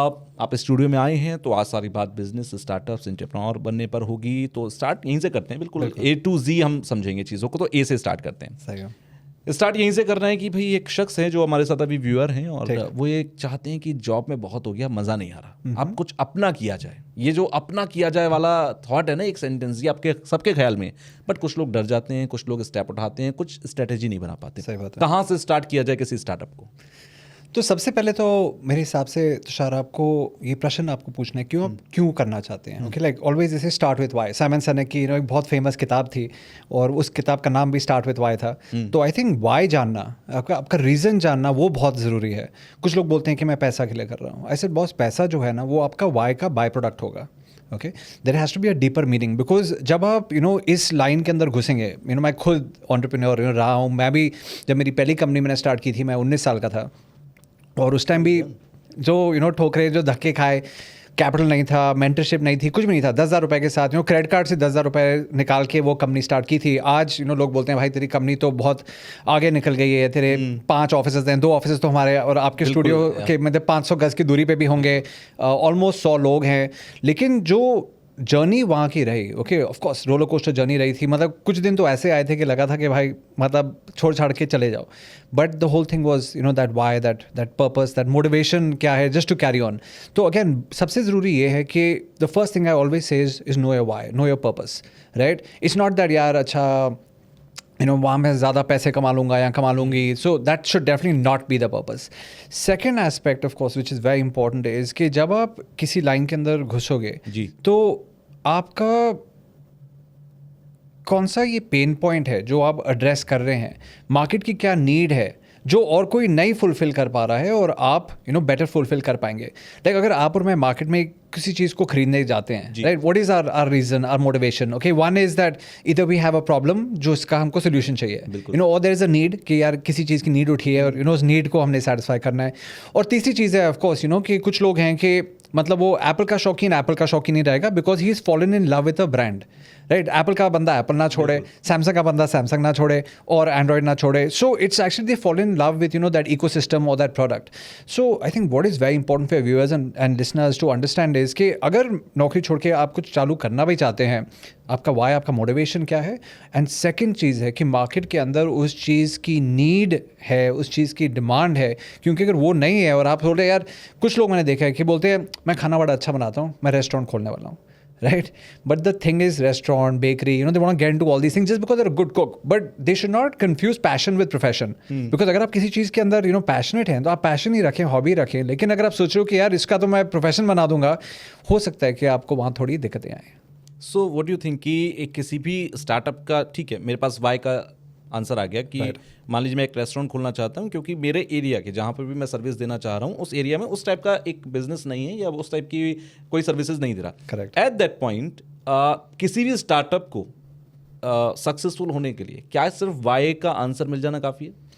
आप स्टूडियो में आए हैं तो आज सारी बात बिजनेस स्टार्टअप्स एंटरप्रेन्योर बनने पर होगी। तो स्टार्ट यहीं से करते हैं, बिल्कुल A to Z हम समझेंगे चीज़ों को। तो A से स्टार्ट करते हैं। सही है। स्टार्ट यहीं से करना है कि भाई एक शख्स है जो हमारे साथ अभी व्यूअर हैं और ठीक है। वो ये चाहते हैं कि जॉब में बहुत हो गया, मज़ा नहीं आ रहा, आप कुछ अपना किया जाए। ये जो अपना किया जाए वाला थॉट है ना, एक सेंटेंस, ये आपके सबके ख्याल में, बट कुछ लोग डर जाते हैं, कुछ लोग स्टेप उठाते हैं, कुछ स्ट्रेटेजी नहीं बना पाते। सही बात है। कहाँ से स्टार्ट किया जाए किसी स्टार्टअप को? तो सबसे पहले तो मेरे हिसाब से तुषार आपको ये प्रश्न आपको पूछना है क्यों आप क्यों करना चाहते हैं। ओके, लाइक ऑलवेज इसे स्टार्ट विथ वाई। साइमन सिनेक की एक बहुत फेमस किताब थी और उस किताब का नाम भी स्टार्ट विथ वाई था। तो आई थिंक वाई जानना, आपका रीज़न जानना वो बहुत ज़रूरी है। कुछ लोग बोलते हैं कि मैं पैसा के लिए कर रहा हूँ। ऐसे बॉस, पैसा जो है ना वो आपका वाई का बाय प्रोडक्ट होगा। Okay, there has to be a deeper meaning, because जब आप इस लाइन के अंदर घुसेंगे, मैं खुद एंटरप्रेन्योर रहा हूँ। मैं भी जब मेरी पहली कंपनी मैंने स्टार्ट की थी, मैं 19 साल का था और उस टाइम भी जो ठोकरे, जो धक्के खाए, कैपिटल नहीं था, मेंटरशिप नहीं थी, कुछ भी नहीं था। 10,000 रुपये के साथ क्रेडिट कार्ड से 10,000 रुपये निकाल के वो कंपनी स्टार्ट की थी। आज लोग बोलते हैं भाई तेरी कंपनी तो बहुत आगे निकल गई है, तेरे 5 ऑफिसेज हैं, 2 ऑफिसेज तो हमारे और आपके स्टूडियो के मतलब 500 गज की दूरी पे भी होंगे, ऑलमोस्ट 100 लोग हैं। लेकिन जो जर्नी वहाँ की रही, okay, of course roller coaster journey रही थी। मतलब कुछ दिन तो ऐसे आए थे कि लगा था कि भाई मतलब छोड़ छाड़ के चले जाओ, but the whole thing was that why, that purpose, that motivation क्या है, जस्ट टू कैरी ऑन। तो अगेन सबसे ज़रूरी ये है कि the first thing I always say is know your why, know your purpose, right. It's not that यार अच्छा वहाँ मैं ज़्यादा पैसे कमा लूँगा या कमा लूँगी, so that should definitely not be the purpose. Second aspect of course which is very important is कि जब आप किसी लाइन के अंदर घुसोगे जी, तो आपका कौन सा ये पेन पॉइंट है जो आप एड्रेस कर रहे हैं, मार्केट की क्या नीड है जो और कोई नहीं फुलफिल कर पा रहा है और आप बेटर फुलफिल कर पाएंगे। लाइक अगर आप और मैं मार्केट में किसी चीज़ को खरीदने जाते हैं, right, what is our reason, our motivation? Okay, one is that इधर वी हैव अ प्रॉब्लम जो इसका हमको सोल्यूशन चाहिए, और देयर इज़ अ नीड कि यार किसी चीज़ की नीड उठी है और उस नीड को हमने सेटिस्फाई करना है। और तीसरी चीज़ है ऑफकोर्स कि कुछ लोग हैं कि मतलब वो एप्पल का शौकीन ही रहेगा because he is fallen in love with a brand, right. Apple का बंदा एप्पल ना छोड़े, सैमसंग का बंदा सैमसंग ना छोड़े और एंड्रॉइड ना छोड़े। So it's actually they fall in love with that ecosystem और that product. So I think what is very important for viewers and listeners to understand is कि अगर नौकरी छोड़ के आप कुछ चालू करना भी चाहते हैं, आपका वाई, आपका मोटिवेशन क्या है। एंड सेकंड चीज़ है कि मार्केट के अंदर उस चीज़ की नीड है, उस चीज़ की डिमांड है, क्योंकि अगर वो नहीं है और आप बोले यार, कुछ लोग मैंने देखा है कि बोलते हैं मैं खाना बड़ा अच्छा बनाता हूँ, मैं रेस्टोरेंट खोलने वाला हूँ, right? But the thing is, restaurant, bakery, they want to get into all these things just because they're a good cook. But they should not confuse passion with profession. Because अगर आप किसी चीज़ के अंदर passionate हैं तो आप passion ही रखें, hobby रखें। लेकिन अगर आप सोच रहे हो कि यार इसका तो मैं प्रोफेशन बना दूंगा, हो सकता है कि आपको वहाँ थोड़ी दिक्कतें आएँ। सो व्हाट यू थिंक कि एक किसी भी स्टार्टअप का, ठीक है, मेरे पास वाई का आंसर आ गया कि मान लीजिए मैं एक रेस्टोरेंट खोलना चाहता हूँ क्योंकि मेरे एरिया के जहाँ पर भी मैं सर्विस देना चाह रहा हूँ उस एरिया में उस टाइप का एक बिजनेस नहीं है या उस टाइप की कोई सर्विसेज नहीं दे रहा। करेक्ट। एट दैट पॉइंट किसी भी स्टार्टअप को सक्सेसफुल होने के लिए क्या सिर्फ वाई का आंसर मिल जाना काफ़ी है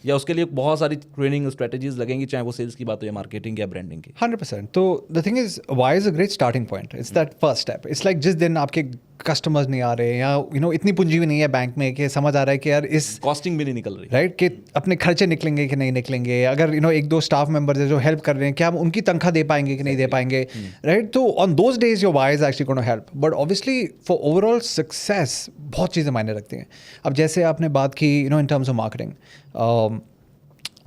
या उसके लिए बहुत सारी ट्रेनिंग स्ट्रेटेजीज लगेंगी, चाहे वो सेल्स की बात हो या मार्केटिंग या ब्रांडिंग की? 100%। तो the thing is why is a great starting point. It's that first step. It's like जिस दिन आपके कस्टमर्स नहीं आ रहे या इतनी पूंजी भी नहीं है बैंक में कि समझ आ रहा है कि यार इस कॉस्टिंग भी नहीं निकल रही, राइट, कि अपने खर्चे निकलेंगे कि नहीं निकलेंगे, अगर 1-2 स्टाफ मेंबर्स है जो हेल्प कर रहे हैं, क्या हम उनकी तनख्वाह दे पाएंगे कि नहीं दे पाएंगे, राइट। तो on those days your why is actually gonna help. But obviously for overall success बहुत चीज़ें मायने रखती हैं। अब जैसे आपने बात की in terms of marketing,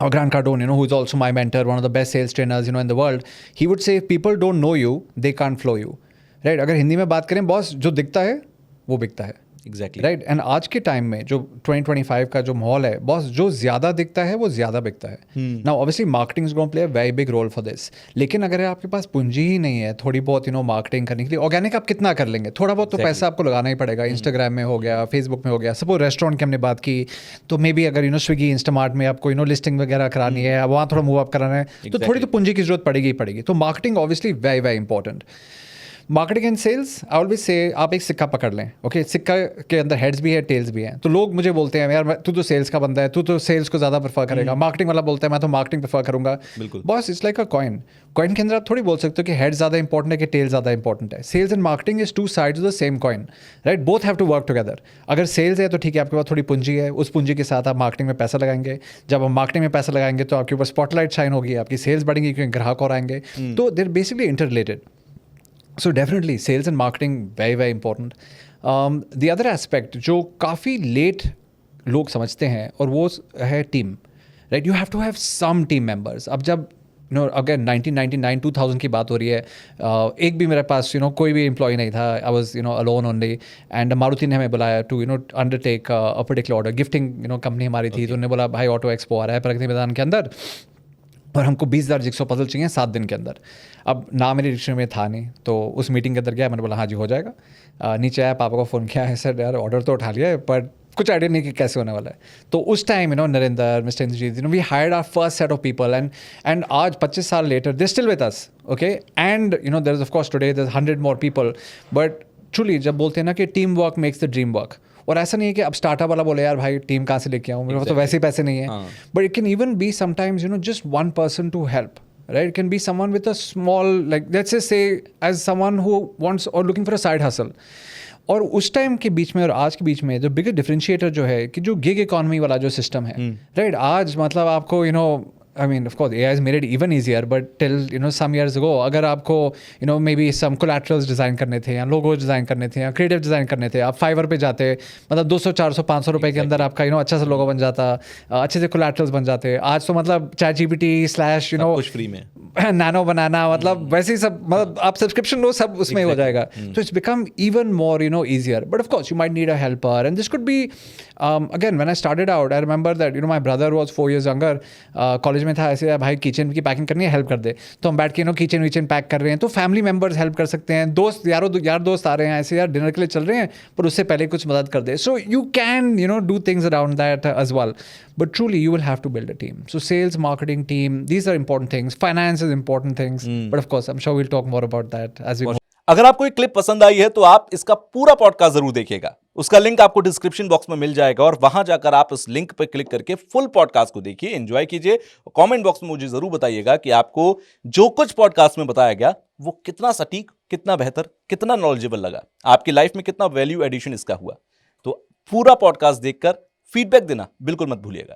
Grant Cardone, who is also my mentor, one of the best sales trainers, in the world, he would say, if people don't know you, they can't flow you, right? अगर हिंदी में बात करें, boss, जो दिखता है वो बिकता है। Exactly, right. एंड आज के टाइम में जो 2025 का जो माहौल है, बॉस, जो ज़्यादा दिखता है वो ज़्यादा बिकता है। Now obviously marketing is going to play a very big role for this. लेकिन अगर आपके पास पूंजी ही नहीं है थोड़ी बहुत मार्केटिंग करने के लिए, ऑर्गेनिक आप कितना कर लेंगे? थोड़ा बहुत तो पैसा आपको लगाना ही पड़ेगा। इंस्टाग्राम में हो गया, फेसबुक में हो गया। सपोज रेस्टोरेंट की हमने बात की तो मे बी अगर स्विगी, इंस्टामार्ट में आपको लिस्टिंग वगैरह करानी है, वहाँ थोड़ा मूव अप कराना है, तो थोड़ी तो पूंजी की जरूरत पड़ेगी ही पड़ेगी। तो marketing obviously very very important. Marketing and sales I always say आप एक सिक्का पकड़ लें, ओके सिक्का के अंदर हेड्स भी है टेल्स भी हैं। तो लोग मुझे बोलते हैं यार तू तो सेल्स का बंदा है, तू तो सेल्स को ज़्यादा प्रेफर करेगा, मार्केटिंग वाला बोलता है मैं तो मार्केटिंग प्रेफर करूंगा। बिल्कुल। Boss it's like a coin के अंदर आप थोड़ी बोल सकते हो कि हेड ज़्यादा इंपॉर्टेंट है कि टेल ज़्यादा इंपॉर्टेंट है। Sales and marketing is two sides of the same coin, right, both have to work together. अगर सेल्स है तो ठीक है, आपके पास थोड़ी पूंजी है, उस पूंजी के साथ आप मार्केटिंग में पैसा लगाएंगे। जब आप मार्केटिंग में पैसा लगाएंगे तो आपके ऊपर स्पॉटलाइट शाइन होगी, आपकी सेल्स बढ़ेंगी क्योंकि ग्राहक और आएंगे। तो there basically inter related. So definitely sales and marketing very important. The other aspect जो काफ़ी late लोग समझते हैं और वो है team, right. You have to have some team members. अब जब अगर 1999 2000 की बात हो रही है, एक भी मेरे पास कोई भी एम्प्लॉय नहीं था। I was alone only and Maruti ने हमें बुलाया to undertake a particular order. Gifting company हमारी थी, तो उन्होंने बोला भाई ऑटो एक्सपो आ रहा है प्रगति मैदान के अंदर और हमको 20,000 जिक्सो पजल चाहिए 7 दिन के अंदर। अब ना मेरे डिक्शनरी में था नहीं, तो उस मीटिंग के अंदर गया, मैंने बोला हाँ जी हो जाएगा। नीचे आया, पापा को फ़ोन किया है, सर यार ऑर्डर तो उठा लिया है पर कुछ आइडिया नहीं कि कैसे होने वाला है। तो उस time Narendra, mister Indrajit, we hired our first set of people and आज 25 साल later they still with us, okay. And there is of course today there 100 more people, but truly जब बोलते हैं ना कि team work makes the dream work, और ऐसा नहीं है कि अब स्टार्टअप वाला बोले यार भाई टीम कहाँ से लेके आऊँ, मेरे पास तो वैसे ही पैसे नहीं है। But it can even be sometimes just one person to help, right? It can be someone with a small, like let's just say as someone who wants or looking for a side hustle. और उस time के बीच में और आज के बीच में जो बिगर differentiator जो है कि जो गिग इकोनॉमी वाला जो सिस्टम है, राइट, आज मतलब आपको I mean, of course, AI has made it even easier, but till some years ago, अगर आपको maybe some collaterals डिज़ाइन करने थे या लोगो डिज़ाइन करने थे या क्रिएटिव डिज़ाइन करने थे, आप फाइवर पे जाते, मतलब 200 400 500 रुपए के अंदर आपका अच्छा सा लोगो बन जाता, अच्छे से कोलैटरल्स बन जाते। आज तो मतलब ChatGPT / कुछ फ्री में नैनो बनाना, मतलब वैसे ही सब, मतलब आप सब्सक्रिप्शन लो सब उसमें हो जाएगा। तो it's become even more easier, but of course you might need a helper and this could be again when I started out I remember that my brother was 4 years younger, college में था, ऐसे भाई kitchen की packing करनी है help कर दे, तो हम बैठ के किचन विचन पैक कर रहे हैं। तो फैमिली मेंबर्स हेल्प कर सकते हैं, दोस्त यार दोस्त आ रहे हैं ऐसे यार डिनर के लिए चल रहे हैं, पर उससे पहले कुछ मदद कर दे। So you can do things around that as well, but truly you will have to build a team. So sales, marketing team, these are important things. Finance is important things, but of course I'm sure we'll talk more about that as we go. अगर आपको ये clip पसंद आई है तो आप इसका पूरा podcast जरूर देखिएगा। उसका लिंक आपको डिस्क्रिप्शन बॉक्स में मिल जाएगा और वहां जाकर आप उस लिंक पर क्लिक करके फुल पॉडकास्ट को देखिए, एंजॉय कीजिए। कमेंट बॉक्स में मुझे जरूर बताइएगा कि आपको जो कुछ पॉडकास्ट में बताया गया वो कितना सटीक, कितना बेहतर, कितना नॉलेजेबल लगा, आपकी लाइफ में कितना वैल्यू एडिशन इसका हुआ। तो पूरा पॉडकास्ट देखकर फीडबैक देना बिल्कुल मत भूलिएगा।